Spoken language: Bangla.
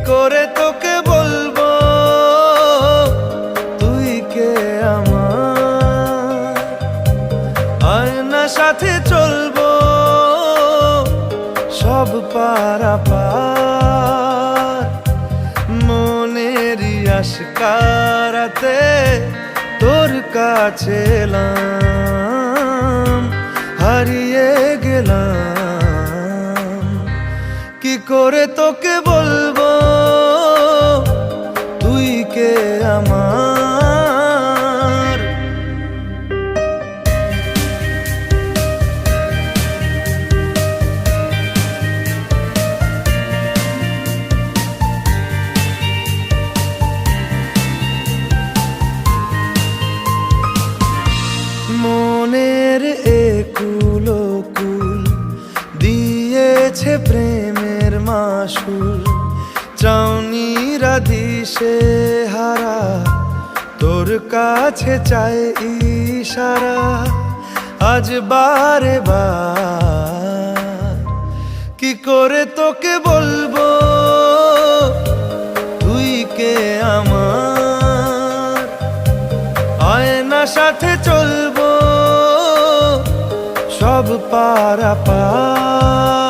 করে তোকে বলবো তুই কে আমার, আয়না সাথে চলবো সব পারাপার। মনেরই আশকারাতে তোর কাছে এলাম, হারিয়ে গেলাম। কি করে তোকে বলবো তুই কে আমার। মনের একুল কুল দিয়েছে প্রেমের মাসুল, চাউনিরা দিশে হারা তোর কাছে চায় ইশারা। আজ বারে বার কি করে তোকে বলবো তুই কে আমার, আয়না সাথে চলবো সব পারাপার।